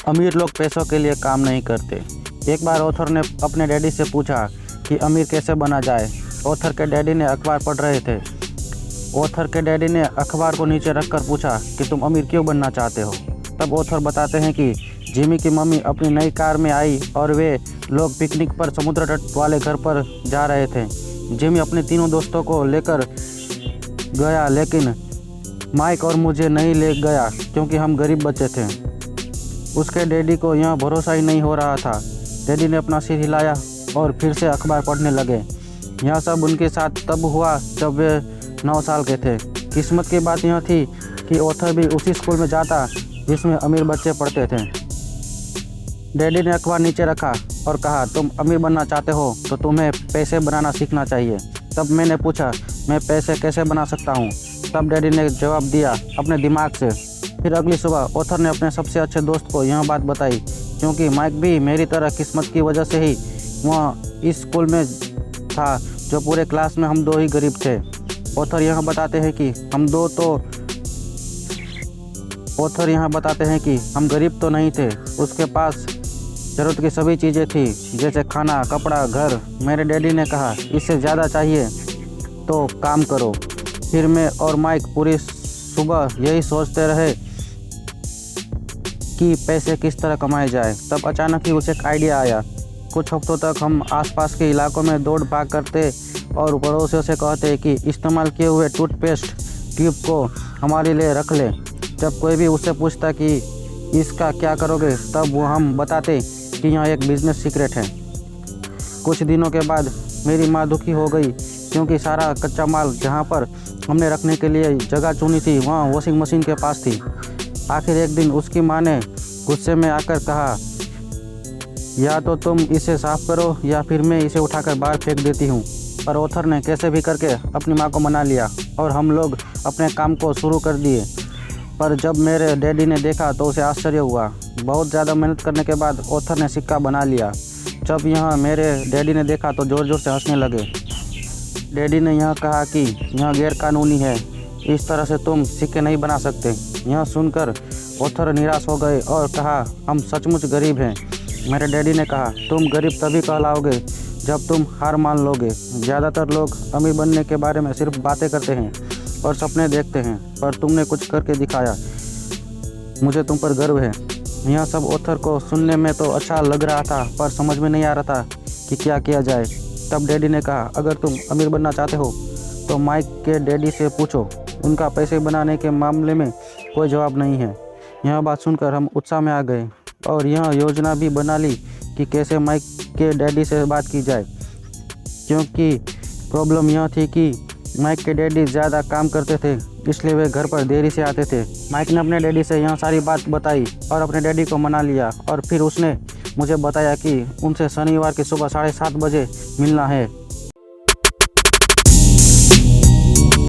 अमीर लोग पैसों के लिए काम नहीं करते। एक बार ऑथर ने अपने डैडी से पूछा कि अमीर कैसे बना जाए। ऑथर के डैडी ने अखबार पढ़ रहे थे। ऑथर के डैडी ने अखबार को नीचे रखकर पूछा कि तुम अमीर क्यों बनना चाहते हो। तब ऑथर बताते हैं कि जिमी की मम्मी अपनी नई कार में आई और वे लोग पिकनिक पर समुद्र तट वाले घर पर जा रहे थे। जिमी अपने तीनों दोस्तों को लेकर गया, लेकिन माइक और मुझे नहीं ले गया क्योंकि हम गरीब बच्चे थे। उसके डैडी को यह भरोसा ही नहीं हो रहा था। डैडी ने अपना सिर हिलाया और फिर से अखबार पढ़ने लगे। यह सब उनके साथ तब हुआ जब वे 9 साल के थे। किस्मत की बात यह थी कि ऑथर भी उसी स्कूल में जाता जिसमें अमीर बच्चे पढ़ते थे। डैडी ने अखबार नीचे रखा और कहा, तुम अमीर बनना चाहते हो तो तुम्हें पैसे बनाना सीखना चाहिए। तब मैंने पूछा, मैं पैसे कैसे बना सकता हूँ? तब डैडी ने जवाब दिया, अपने दिमाग से। फिर अगली सुबह ऑथर ने अपने सबसे अच्छे दोस्त को यह बात बताई, क्योंकि माइक भी मेरी तरह किस्मत की वजह से ही वह इस स्कूल में था जो पूरे क्लास में हम 2 ही गरीब थे। ऑथर यहाँ बताते हैं कि हम गरीब तो नहीं थे, उसके पास ज़रूरत की सभी चीज़ें थी, जैसे खाना, कपड़ा, घर। मेरे डैडी ने कहा, इससे ज़्यादा चाहिए तो काम करो। फिर मैं और माइक पूरी सुबह यही सोचते रहे कि पैसे किस तरह कमाए जाए। तब अचानक ही उसे एक आइडिया आया। कुछ हफ्तों तक हम आसपास के इलाकों में दौड़ भाग करते और पड़ोसियों से कहते कि इस्तेमाल किए हुए टूथपेस्ट ट्यूब को हमारे लिए रख ले। जब कोई भी उससे पूछता कि इसका क्या करोगे, तब वो हम बताते कि यह एक बिजनेस सीक्रेट है। कुछ दिनों के बाद मेरी माँ दुखी हो गई, क्योंकि सारा कच्चा माल जहाँ पर हमने रखने के लिए जगह चुनी थी वहाँ वॉशिंग मशीन के पास थी। आखिर एक दिन उसकी माँ ने गुस्से में आकर कहा, या तो तुम इसे साफ़ करो या फिर मैं इसे उठाकर बाहर फेंक देती हूँ। पर ऑथर ने कैसे भी करके अपनी माँ को मना लिया और हम लोग अपने काम को शुरू कर दिए। पर जब मेरे डैडी ने देखा तो उसे आश्चर्य हुआ। बहुत ज़्यादा मेहनत करने के बाद ऑथर ने सिक्का बना लिया। जब यह मेरे डैडी ने देखा तो ज़ोर ज़ोर से हंसने लगे। डैडी ने यह कहा कि यह गैरकानूनी है, इस तरह से तुम सिक्के नहीं बना सकते। यह सुनकर ऑथर निराश हो गए और कहा, हम सचमुच गरीब हैं। मेरे डैडी ने कहा, तुम गरीब तभी कहलाओगे जब तुम हार मान लोगे। ज़्यादातर लोग अमीर बनने के बारे में सिर्फ बातें करते हैं और सपने देखते हैं, पर तुमने कुछ करके दिखाया। मुझे तुम पर गर्व है। यह सब ऑथर को सुनने में तो अच्छा लग रहा था, पर समझ में नहीं आ रहा था कि क्या किया जाए। तब डैडी ने कहा, अगर तुम अमीर बनना चाहते हो तो माइक के डैडी से पूछो, उनका पैसे बनाने के मामले में कोई जवाब नहीं है। यह बात सुनकर हम उत्साह में आ गए और यह योजना भी बना ली कि कैसे माइक के डैडी से बात की जाए, क्योंकि प्रॉब्लम यह थी कि माइक के डैडी ज़्यादा काम करते थे, इसलिए वे घर पर देरी से आते थे। माइक ने अपने डैडी से यह सारी बात बताई और अपने डैडी को मना लिया, और फिर उसने मुझे बताया कि उनसे शनिवार की सुबह 7:30 बजे मिलना है।